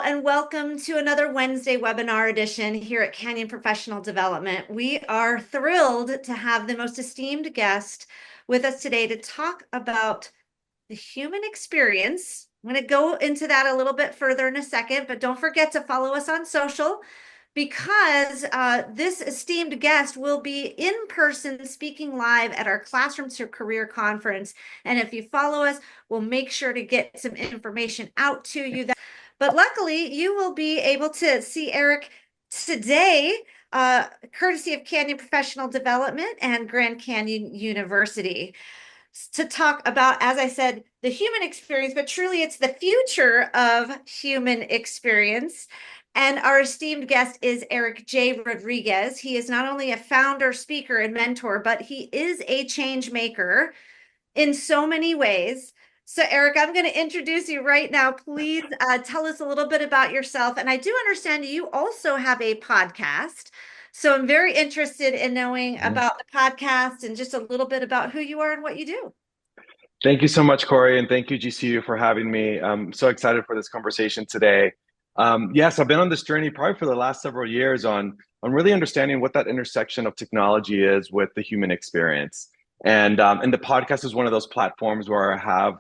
and welcome to another Wednesday webinar edition here at Canyon Professional Development. We are thrilled to have the most esteemed guest with us today to talk about the human experience. I'm going to go into that a little bit further in a second, but don't forget to follow us on social because this esteemed guest will be in person speaking live at our Classroom to Career conference. And if you follow us, we'll make sure to get some information out to you. But luckily, you will be able to see Eric today, courtesy of Canyon Professional Development and Grand Canyon University, to talk about, as I said, the human experience, but truly it's the future of human experience. And our esteemed guest is Eric J. Rodriguez. He is not only a founder, speaker, and mentor, but he is a change maker in so many ways. So Eric, I'm going to introduce you right now. Please tell us a little bit about yourself. And I do understand you also have a podcast. So I'm very interested in knowing about the podcast and just a little bit about who you are and what you do. Thank you so much, Corey, and thank you, GCU, for having me. I'm so excited for this conversation today. Yes, I've been on this journey probably for the last several years on really understanding what that intersection of technology is with the human experience. And the podcast is one of those platforms where I have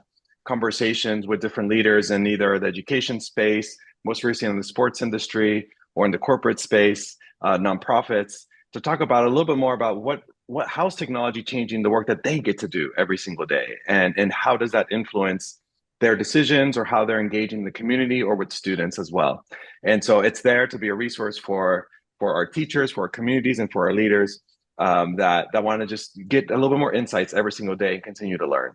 conversations with different leaders in either the education space, most recently in the sports industry, or in the corporate space, nonprofits, to talk about a little bit more about how's technology changing the work that they get to do every single day, and how does that influence their decisions or how they're engaging the community or with students as well. And so it's there to be a resource for our teachers, for our communities, and for our leaders that want to just get a little bit more insights every single day and continue to learn.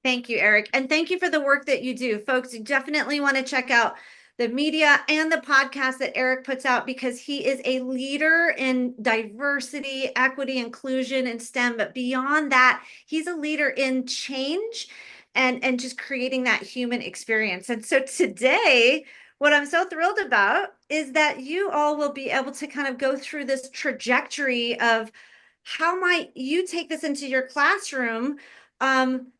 Thank you, Eric. And thank you for the work that you do. Folks, you definitely want to check out the media and the podcast that Eric puts out because he is a leader in diversity, equity, inclusion, and STEM. But beyond that, he's a leader in change and just creating that human experience. And so today, what I'm so thrilled about is that you all will be able to kind of go through this trajectory of how might you take this into your classroom,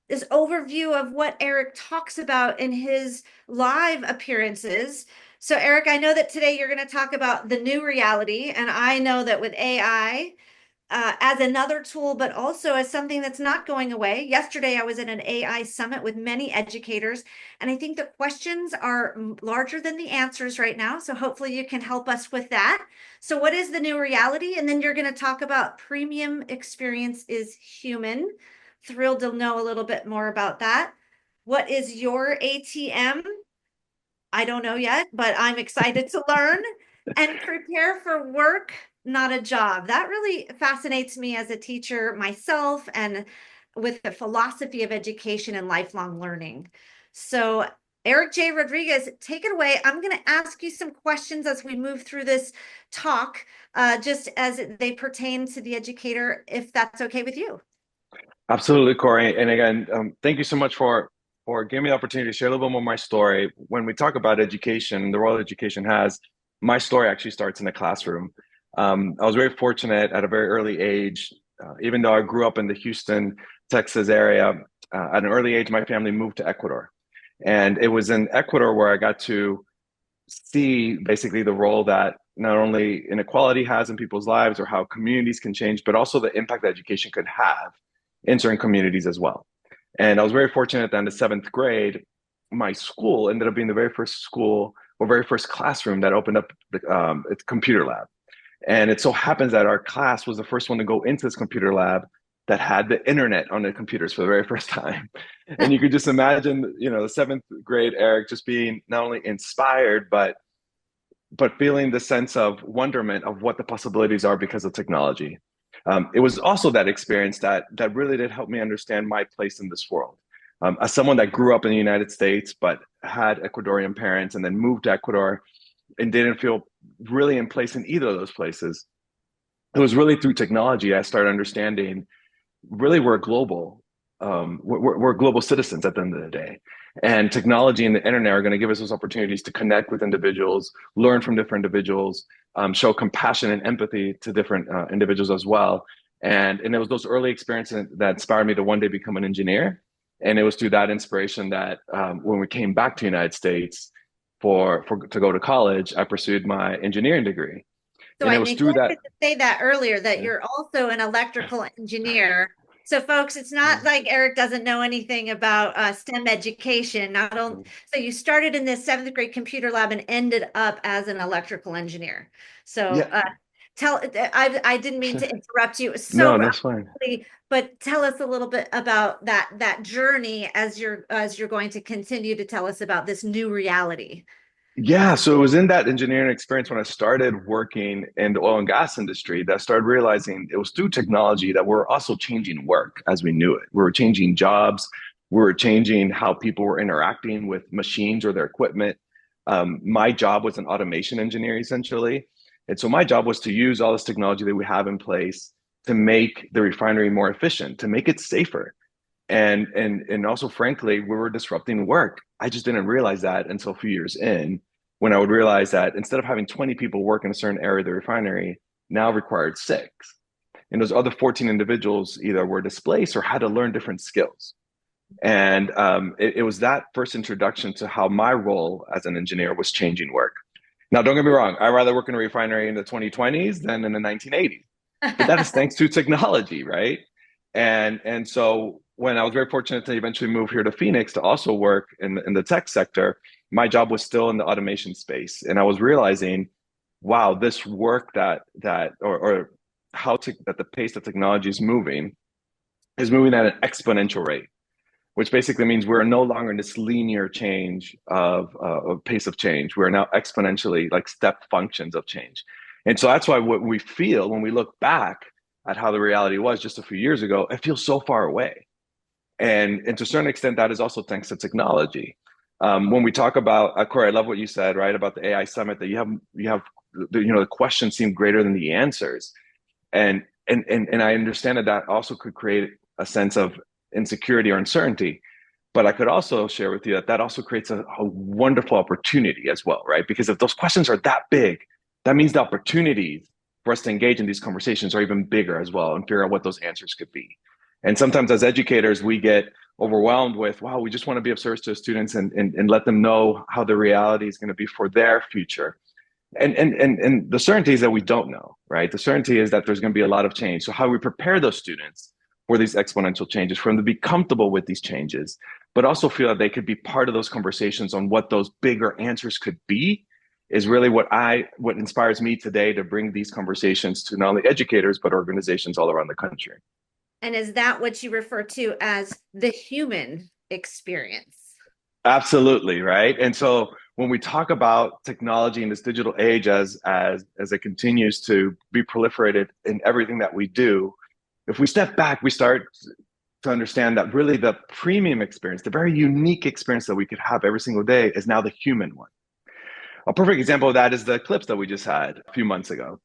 this overview of what Eric talks about in his live appearances. So Eric, I know that today you're going to talk about the new reality, and I know that with AI as another tool, but also as something that's not going away. Yesterday, I was at an AI summit with many educators, and I think the questions are larger than the answers right now. So hopefully you can help us with that. So what is the new reality? And then you're going to talk about premium experience is human. Thrilled to know a little bit more about that. What is your ATM? I don't know yet, but I'm excited to learn. And prepare for work, not a job. That really fascinates me as a teacher myself and with the philosophy of education and lifelong learning. So Eric J. Rodriguez, take it away. I'm going to ask you some questions as we move through this talk, just as they pertain to the educator, if that's okay with you. Absolutely, Corey. And again, thank you so much for giving me the opportunity to share a little bit more of my story. When we talk about education, the role education has, my story actually starts in the classroom. I was very fortunate at a very early age, even though I grew up in the Houston, Texas area, at an early age, my family moved to Ecuador. And it was in Ecuador where I got to see basically the role that not only inequality has in people's lives or how communities can change, but also the impact that education could have in certain communities as well. And I was very fortunate that in the seventh grade, my school ended up being the very first school or very first classroom that opened up its computer lab. And it so happens that our class was the first one to go into this computer lab that had the internet on the computers for the very first time. And you could just imagine, the seventh grade Eric just being not only inspired, but feeling the sense of wonderment of what the possibilities are because of technology. It was also that experience that really did help me understand my place in this world. As someone that grew up in the United States, but had Ecuadorian parents and then moved to Ecuador and didn't feel really in place in either of those places, it was really through technology I started understanding really we're global citizens at the end of the day. And technology and the internet are going to give us those opportunities to connect with individuals, learn from different individuals, show compassion and empathy to different individuals as well. And it was those early experiences that inspired me to one day become an engineer. And it was through that inspiration that when we came back to the United States, for to go to college, I pursued my engineering degree. So And I it was through that. neglected to say that earlier, that Yeah. you're also an electrical engineer. So folks, it's not like Eric doesn't know anything about STEM education. Not only, so you started in this seventh grade computer lab and ended up as an electrical engineer. So Yeah. I didn't mean to interrupt you. It was so No, that's fine. but tell us a little bit about that journey as you're going to continue to tell us about this new reality. Yeah, so it was in that engineering experience when I started working in the oil and gas industry that I started realizing it was through technology that we're also changing work as we knew it. We were changing jobs, we were changing how people were interacting with machines or their equipment. My job was an automation engineer essentially. And so my job was to use all this technology that we have in place to make the refinery more efficient, to make it safer. And also frankly we were disrupting work. I just didn't realize that until a few years in, when I would realize that instead of having 20 people work in a certain area of the refinery, now required six, and those other 14 individuals either were displaced or had to learn different skills. And it was that first introduction to how my role as an engineer was changing work. Now don't get me wrong, I'd rather work in a refinery in the 2020s than in the 1980s, but that is thanks to technology, right? And so when I was very fortunate to eventually move here to Phoenix to also work in the tech sector, my job was still in the automation space, and I was realizing, wow, this work or that the pace that technology is moving at an exponential rate, which basically means we're no longer in this linear change of pace of change. We're now exponentially like step functions of change. And so that's why what we feel when we look back at how the reality was just a few years ago, it feels so far away. And to a certain extent, that is also thanks to technology. When we talk about, Corey, I love what you said, right, about the AI summit, that you have the questions seem greater than the answers. And I understand that that also could create a sense of insecurity or uncertainty. But I could also share with you that that also creates a wonderful opportunity as well, right? Because if those questions are that big, that means the opportunities for us to engage in these conversations are even bigger as well and figure out what those answers could be. And sometimes as educators, we get overwhelmed with, wow, we just want to be of service to students and let them know how the reality is going to be for their future. And the certainty is that we don't know, right? The certainty is that there's going to be a lot of change. So how we prepare those students for these exponential changes, for them to be comfortable with these changes, but also feel that they could be part of those conversations on what those bigger answers could be, is really what inspires me today to bring these conversations to not only educators, but organizations all around the country. And is that what you refer to as the human experience? Absolutely, right. And so when we talk about technology in this digital age as it continues to be proliferated in everything that we do, if we step back, we start to understand that really the premium experience, the very unique experience that we could have every single day, is now the human one. A perfect example of that is the Eclipse that we just had a few months ago.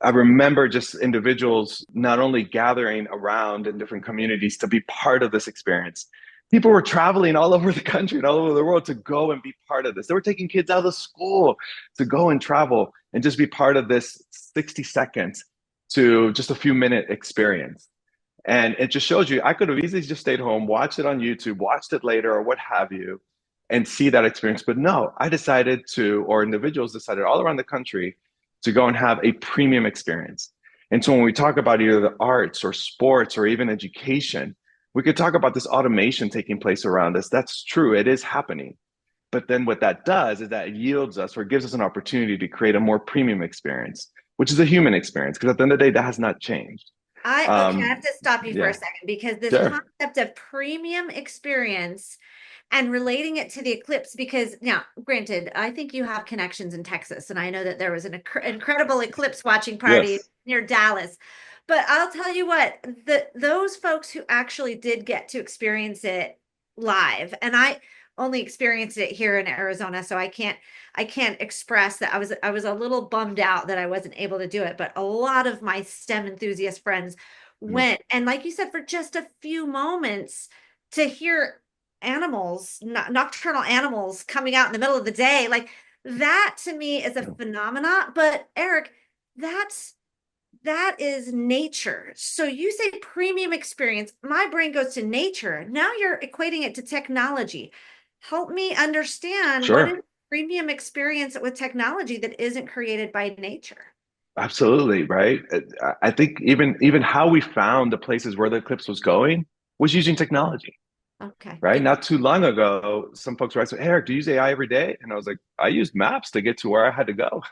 I remember just individuals not only gathering around in different communities to be part of this experience. People were traveling all over the country and all over the world to go and be part of this. They were taking kids out of school to go and travel and just be part of this 60 seconds to just a few minute experience. And it just shows you, I could have easily just stayed home, watched it on YouTube, watched it later or what have you, and see that experience. But no, I decided to, or individuals decided all around the country to go and have a premium experience. And so when we talk about either the arts or sports or even education, we could talk about this automation taking place around us. That's true, it is happening. But then what that does is that it yields us or gives us an opportunity to create a more premium experience, which is a human experience, because at the end of the day, that has not changed. Okay, I have to stop you for a Yeah, second because this sure. concept of premium experience and relating it to the eclipse, because now, granted, I think you have connections in Texas, and I know that there was an incredible eclipse watching party Yes. near Dallas. But I'll tell you what, those folks who actually did get to experience it live, and I only experienced it here in Arizona, so I can't express that. I was a little bummed out that I wasn't able to do it, but a lot of my STEM enthusiast friends Mhm. went, and like you said, for just a few moments to hear animals, nocturnal animals coming out in the middle of the day, like that to me is a phenomena. But Eric, that's that is nature. So you say premium experience, my brain goes to nature. Now you're equating it to technology. Help me understand what is Sure. premium experience with technology that isn't created by nature. Absolutely, right? I think even how we found the places where the eclipse was going was using technology, Okay. right? Not too long ago, some folks were asking, "Hey, Eric, do you use AI every day?" And I was like, "I use maps to get to where I had to go,"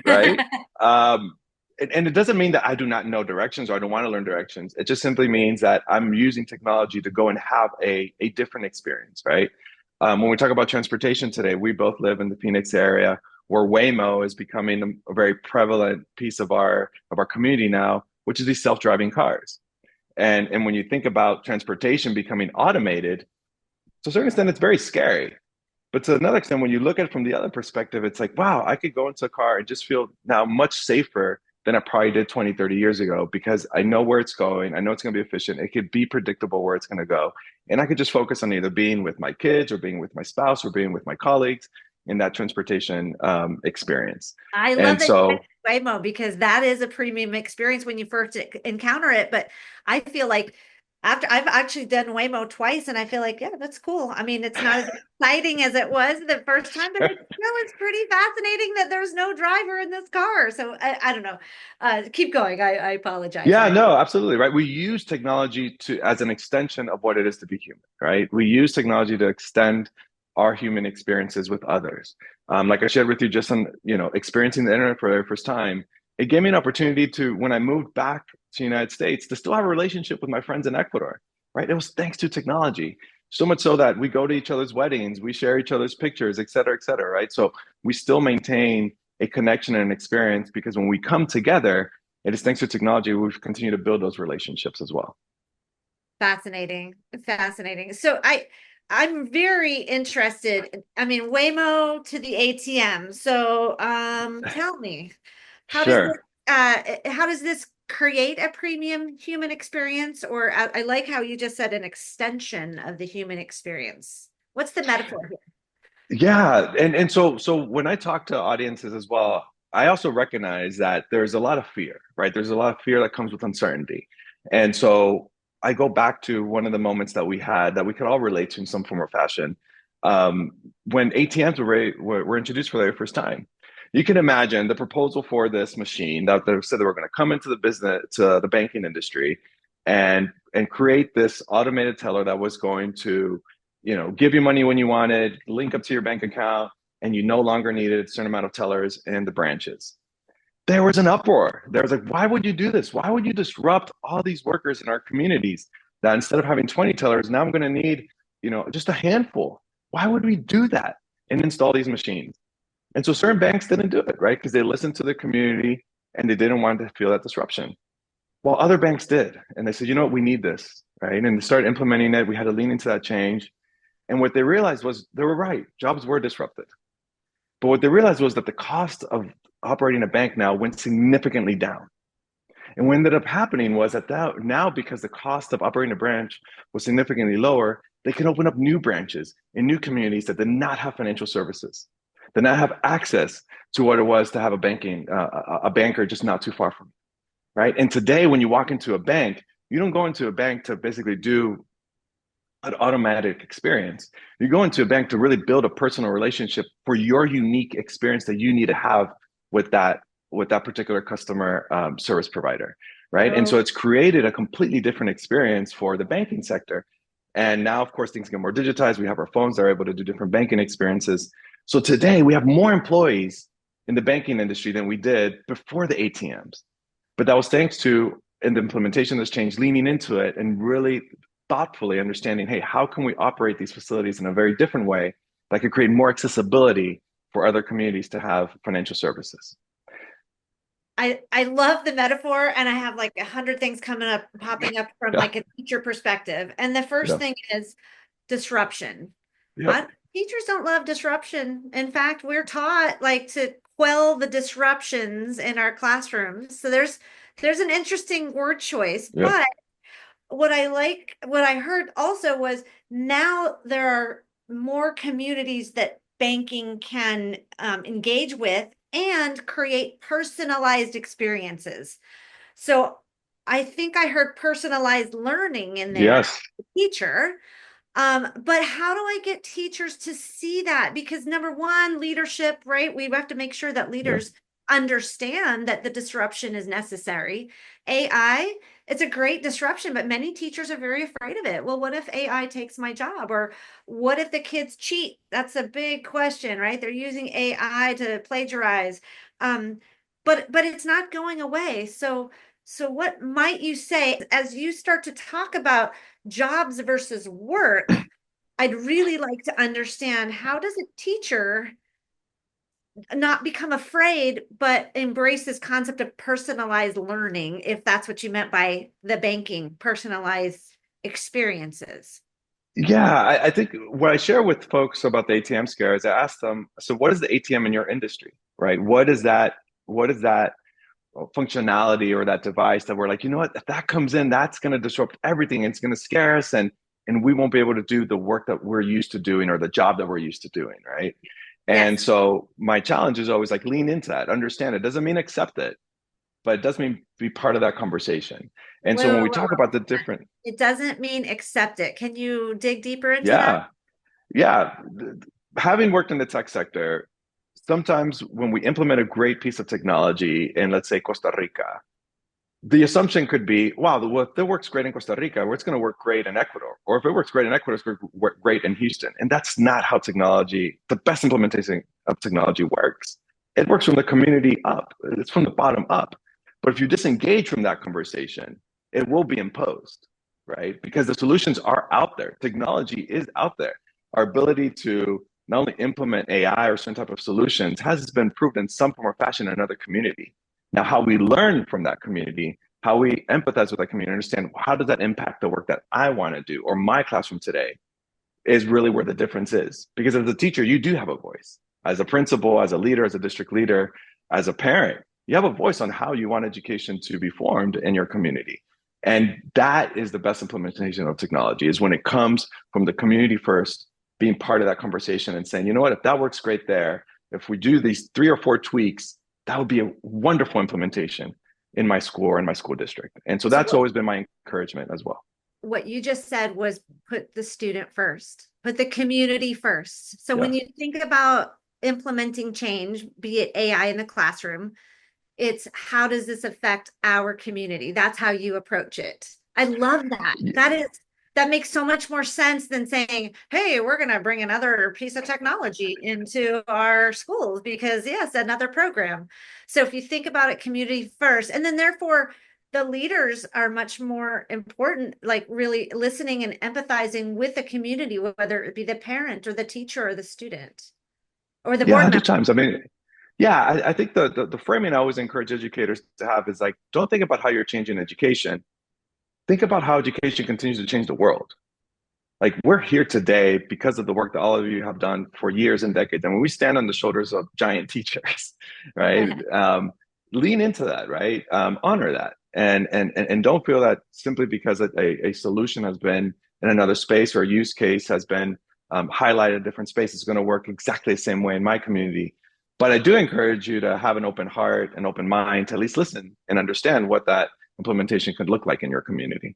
right? Um, and it doesn't mean that I do not know directions or I don't want to learn directions. It just simply means that I'm using technology to go and have a different experience, right? When we talk about transportation today, we both live in the Phoenix area where Waymo is becoming a very prevalent piece of our community now, which is these self-driving cars. And when you think about transportation becoming automated, to a certain extent, it's very scary. But to another extent, when you look at it from the other perspective, it's like, wow, I could go into a car and just feel now much safer than I probably did 20, 30 years ago because I know where it's going. I know it's going to be efficient. It could be predictable where it's going to go. And I could just focus on either being with my kids or being with my spouse or being with my colleagues in that transportation experience. I love And that you so, mentioned Waymo because that is a premium experience when you first encounter it. But I feel like after I've actually done Waymo twice, and I feel like, yeah, that's cool. I mean, it's not as exciting as it was the first time, but it still is pretty fascinating that there's no driver in this car. So I don't know. Keep going. I apologize. yeah, I no, absolutely, right? We use technology to as an extension of what it is to be human, right? We use technology to extend our human experiences with others. Like I shared with you, just on experiencing the internet for the very first time, it gave me an opportunity to, when I moved back to the United States, to still have a relationship with my friends in Ecuador, right? It was thanks to technology, so much so that we go to each other's weddings, we share each other's pictures, et cetera, right? So we still maintain a connection and an experience because when we come together it is thanks to technology we've continued to build those relationships as well. Fascinating. Fascinating. So I'm very interested. I mean, Waymo to the ATM. So tell me, how does this Sure. how does this create a premium human experience? Or I like how you just said an extension of the human experience. What's the metaphor here? Yeah, and so when I talk to audiences as well, I also recognize that there's a lot of fear, right? There's a lot of fear that comes with uncertainty. And so I go back to one of the moments that we had that we could all relate to in some form or fashion. When ATMs were introduced for the very first time. You can imagine the proposal for this machine that they said they were going to come into the business, to the banking industry, and create this automated teller that was going to give you money when you wanted, link up to your bank account, and you no longer needed a certain amount of tellers in the branches. There was an uproar. There was like, why would you do this? Why would you disrupt all these workers in our communities that instead of having 20 tellers, now I'm going to need, just a handful. Why would we do that and install these machines? And so certain banks didn't do it, right? Because they listened to the community and they didn't want to feel that disruption. Well, other banks did. And they said, you know what, we need this, right? And they started implementing it. We had to lean into that change. And what they realized was they were right. Jobs were disrupted. But what they realized was that the cost of operating a bank now went significantly down. And what ended up happening was that now, because the cost of operating a branch was significantly lower, they can open up new branches in new communities that did not have financial services, did not have access to what it was to have a banker just not too far from you, right? And today, when you walk into a bank, you don't go into a bank to basically do an automatic experience. You go into a bank to really build a personal relationship for your unique experience that you need to have with that particular customer service provider, right? And So so it's created a completely different experience for the banking sector. And now, of course, things get more digitized. We have our phones that are able to do different banking experiences. So today we have more employees in the banking industry than we did before the ATMs. But that was thanks to in the implementation of this change, leaning into it and really thoughtfully understanding, hey, how can we operate these facilities in a very different way that could create more accessibility for other communities to have financial services? I love the metaphor, and I have like 100 things coming up, popping up from Yeah. like a teacher perspective. And the first Yeah. thing is disruption. Yep. Teachers don't love disruption. In fact, we're taught like to quell the disruptions in our classrooms. So there's an interesting word choice. Yep. But what I heard also was now there are more communities that banking can engage with and create personalized experiences. So I think I heard personalized learning in there, Yes. teacher. But how do I get teachers to see that? Because number one, leadership, right? We have to make sure that Yeah. leaders understand that the disruption is necessary. AI, it's a great disruption, but many teachers are very afraid of it. Well, what if AI takes my job? Or what if the kids cheat? That's a big question, right? They're using AI to plagiarize. Um, but it's not going away. So what might you say as you start to talk about jobs versus work? I'd really like to understand, how does a teacher not become afraid, but embrace this concept of personalized learning, if that's what you meant by the banking, personalized experiences? Yeah, I think what I share with folks about the ATM scare is I ask them, so what is the ATM in your industry, right? What is that functionality or that device that we're like, you know what, if that comes in, that's going to disrupt everything. It's going to scare us, and we won't be able to do the work that we're used to doing or the job that we're used to doing, right? And Yes. so my challenge is always like lean into that, understand it. Doesn't mean accept it, but it does mean be part of that conversation. And Wait, so when wait, we wait, talk wait. about the different, It doesn't mean accept it. Can you dig deeper into that? yeah, yeah, having worked in the tech sector, sometimes when we implement a great piece of technology in, let's say, Costa Rica, the assumption could be, wow, well, if it works great in Costa Rica, well, it's going to work great in Ecuador. Or if it works great in Ecuador, it's going to work great in Houston. And that's not how technology, the best implementation of technology works. It works from the community up, it's from the bottom up. But if you disengage from that conversation, it will be imposed, right? Because the solutions are out there. Technology is out there. Our ability to not only implement AI or certain type of solutions has been proved in some form or fashion in another community. Now, how we learn from that community, how we empathize with that community, understand how does that impact the work that I want to do or my classroom today is really where the difference is. Because as a teacher, you do have a voice. As a principal, as a leader, as a district leader, as a parent, you have a voice on how you want education to be formed in your community. And that is the best implementation of technology, is when it comes from the community first, being part of that conversation and saying, you know what, if that works great there, if we do these 3 or 4 tweaks, that would be a wonderful implementation in my school or in my school district. And so So that's always been my encouragement as well. what you just said was put the student first, put the community first. So when Yes. you think about implementing change, be it AI in the classroom, it's how does this affect our community? That's how you approach it. I love that. That makes so much more sense than saying, hey, we're going to bring another piece of technology into our schools because, yes, another program. So if you think about it, community first, and then therefore the leaders are much more important, like really listening and empathizing with the community, whether it be the parent or the teacher or the student or the Yeah, board 100 member. times. I mean, yeah, I think the framing I always encourage educators to have is like, don't think about how you're changing education. Think about how education continues to change the world. Like we're here today because of the work that all of you have done for years and decades. And when we stand on the shoulders of giant teachers, right? Lean into that, right? Honor that, and don't feel that simply because a solution has been in another space or a use case has been highlighted in a different space is going to work exactly the same way in my community. But I do encourage you to have an open heart, an open mind, to at least listen and understand what that implementation could look like in your community.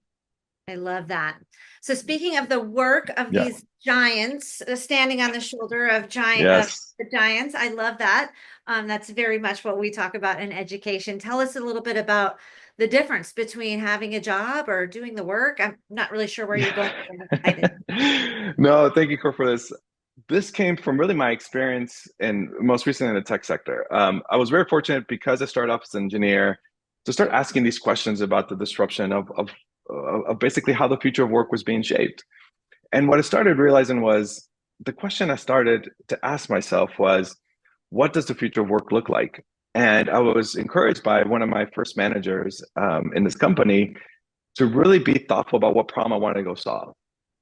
I love that. So speaking of the work of Yeah. these giants standing on the shoulder of giant of Yes. the giants, I love that. That's very much what we talk about in education. Tell us a little bit about the difference between having a job or doing the work. I'm not really sure where you're going. I'm excited. No, thank you, Cor, for this. This came from really my experience in most recently in the tech sector. I was very fortunate because I started off as an engineer to start asking these questions about the disruption of basically how the future of work was being shaped. And what I started realizing was the question I started to ask myself was, what does the future of work look like? And I was encouraged by one of my first managers in this company to really be thoughtful about what problem I wanted to go solve.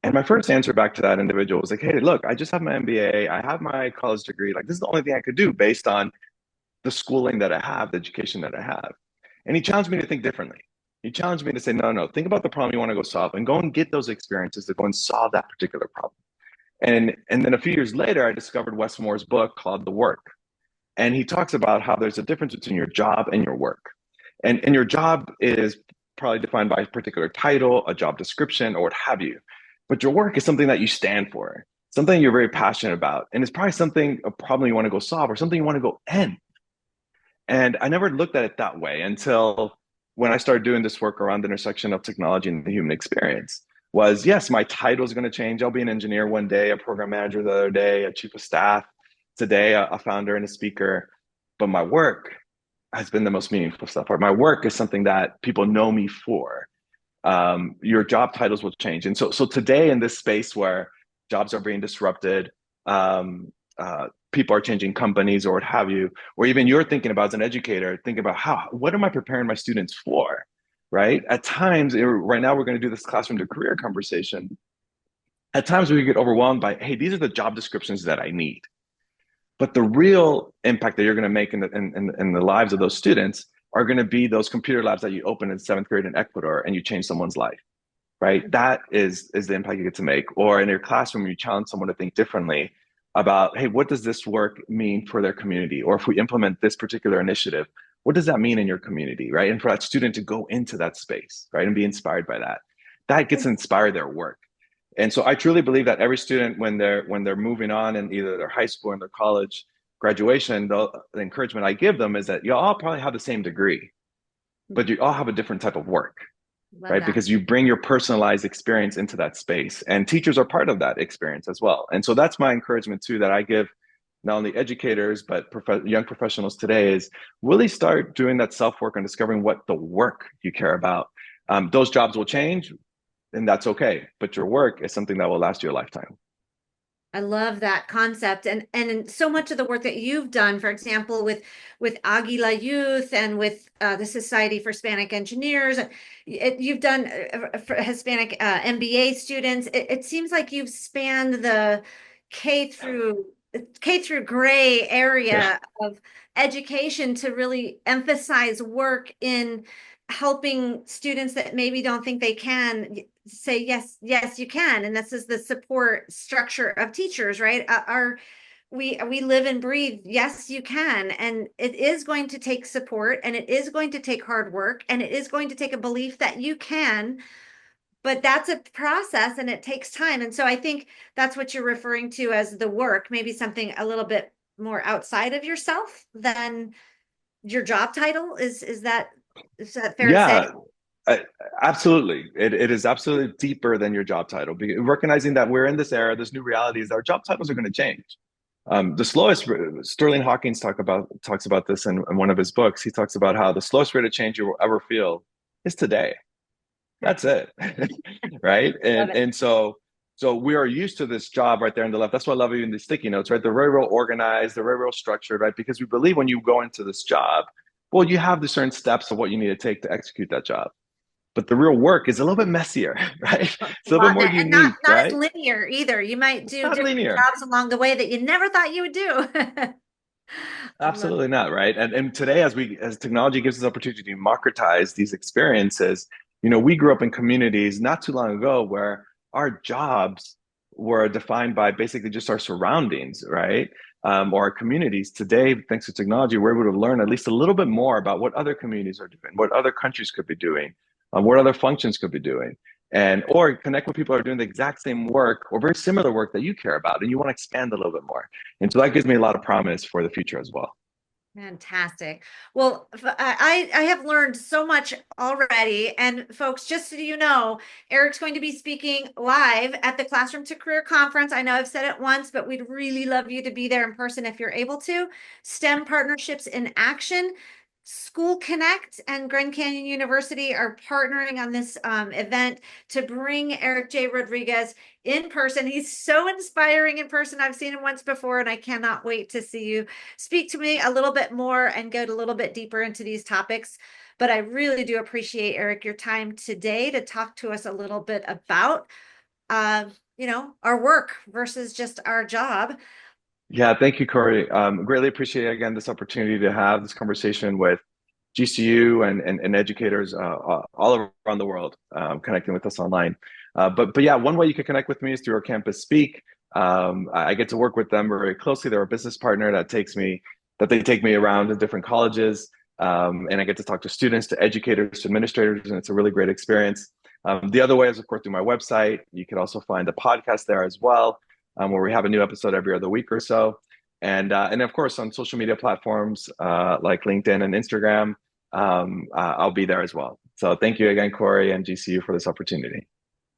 And my first answer back to that individual was like, hey, look, I just have my MBA, I have my college degree. Like, this is the only thing I could do based on the schooling that I have, the education that I have. And he challenged me to think differently. He challenged me to say, no, no, think about the problem you want to go solve and go and get those experiences to go and solve that particular problem. And then a few years later, I discovered Wes Moore's book called The Work. And he talks about how there's a difference between your job and your work. And your job is probably defined by a particular title, a job description, or what have you. but your work is something that you stand for, something you're very passionate about, and it's probably something a problem you want to go solve or something you want to go end. And I never looked at it that way until when I started doing this work around the intersection of technology and the human experience. Was yes, my title is going to change. I'll be an engineer one day, a program manager the other day, a chief of staff today, a founder and a speaker. But my work has been the most meaningful stuff. My work is something that people know me for. Your job titles will change, and so today in this space where jobs are being disrupted, people are changing companies or what have you, or even you're thinking about as an educator, thinking about what am I preparing my students for, right? At times, right now we're going to do this classroom to career conversation. At times we get overwhelmed by, hey, these are the job descriptions that I need. But the real impact that you're going to make in the lives of those students are going to be those computer labs that you open in seventh grade in Ecuador and you change someone's life, right? That is the impact you get to make. Or in your classroom, you challenge someone to think differently about, hey, what does this work mean for their community? Or if we implement this particular initiative, what does that mean in your community, right? And for that student to go into that space, right, and be inspired by that, that gets to inspire their work. And so I truly believe that every student, when they're moving on in either their high school or their college graduation, the encouragement I give them is that you all probably have the same degree, but you all have a different type of work, Love right? that. Because you bring your personalized experience into that space, and teachers are part of that experience as well. And so that's my encouragement too, that I give not only educators but young professionals today is really start doing that self work and discovering what the work you care about. Those jobs will change, and that's okay. But your work is something that will last you a lifetime. I love that concept, and so much of the work that you've done, for example, with Aguila Youth and with the Society for Hispanic Engineers, you've done for Hispanic MBA students. It seems like you've spanned the K through K through gray Yeah. area of education to really emphasize work in helping students that maybe don't think they can say yes, yes you can. And this is the support structure of teachers, right? Our we live and breathe yes you can, and it is going to take support, and it is going to take hard work, and it is going to take a belief that you can, but that's a process and it takes time. And so I think that's what you're referring to as the work, maybe something a little bit more outside of yourself than your job title. Is that fair to say? Yeah, I, absolutely. It is absolutely deeper than your job title. Recognizing that we're in this era, this new reality is our job titles are going to change. The slowest, Sterling Hawkins talks about this in one of his books. He talks about how the slowest rate of change you will ever feel is today. That's it, right? Love it. And so we are used to this job right there on the left. That's why I love even the sticky notes, right? They're very well organized, they're very well structured, right? Because we believe when you go into this job, well, you have the certain steps of what you need to take to execute that job. But the real work is a little bit messier, right? It's a little bit Love more it. And not unique, not as right? linear either. You might It's do not different linear. jobs along the way that you never thought you would do. I love Absolutely not, right? And today, as technology gives us the opportunity to democratize these experiences, we grew up in communities not too long ago where our jobs were defined by basically just our surroundings, right? Or our communities. Today, thanks to technology, we're able to learn at least a little bit more about what other communities are doing, what other countries could be doing, what other functions could be doing, and or connect with people who are doing the exact same work or very similar work that you care about, and you want to expand a little bit more. And so that gives me a lot of promise for the future as well. Fantastic. Well, I have learned so much already. And folks, just so you know, Eric's going to be speaking live at the Classroom to Career Conference. I know I've said it once, but we'd really love you to be there in person if you're able to. STEM Partnerships in Action. School Connect and Grand Canyon University are partnering on this event to bring Eric J. Rodriguez in person. He's so inspiring in person. I've seen him once before, and I cannot wait to see you speak to me a little bit more and go a little bit deeper into these topics. But I really do appreciate, Eric, your time today to talk to us a little bit about, our work versus just our job. Yeah, thank you, Corey. Greatly appreciate again this opportunity to have this conversation with GCU and educators all around the world connecting with us online. But yeah, one way you can connect with me is through our campus speak. I get to work with them very closely. They're a business partner that they take me around to different colleges, and I get to talk to students, to educators, to administrators, and it's a really great experience. The other way is, of course, through my website. You can also find the podcast there as well, where we have a new episode every other week or so. And of course, on social media platforms like LinkedIn and Instagram, I'll be there as well. So thank you again, Corey and GCU, for this opportunity.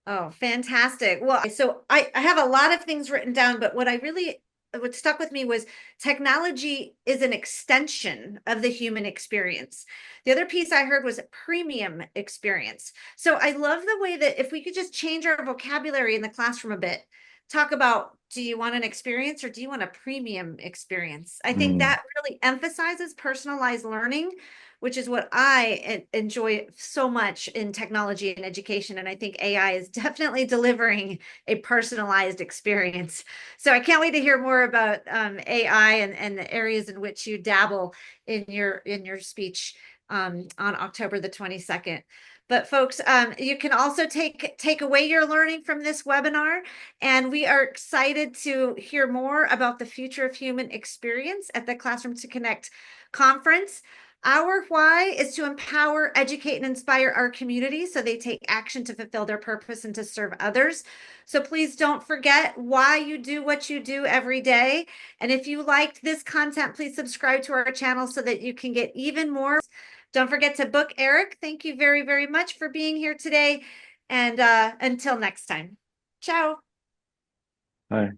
Oh, fantastic. Well, so I have a lot of things written down, but what stuck with me was technology is an extension of the human experience. The other piece I heard was premium experience. So I love the way that if we could just change our vocabulary in the classroom a bit, talk about, do you want an experience or do you want a premium experience? I think Mm, that really emphasizes personalized learning, which is what I enjoy so much in technology and education. And I think AI is definitely delivering a personalized experience. So I can't wait to hear more about AI and the areas in which you dabble in your speech on October the 22nd. But folks, you can also take away your learning from this webinar, and we are excited to hear more about the future of human experience at the Classroom to Connect conference. Our why is to empower, educate, and inspire our community so they take action to fulfill their purpose and to serve others. So please don't forget why you do what you do every day. And if you liked this content, please subscribe to our channel so that you can get even more. Don't forget to book Eric. Thank you very, very much for being here today. And until next time, ciao. hi.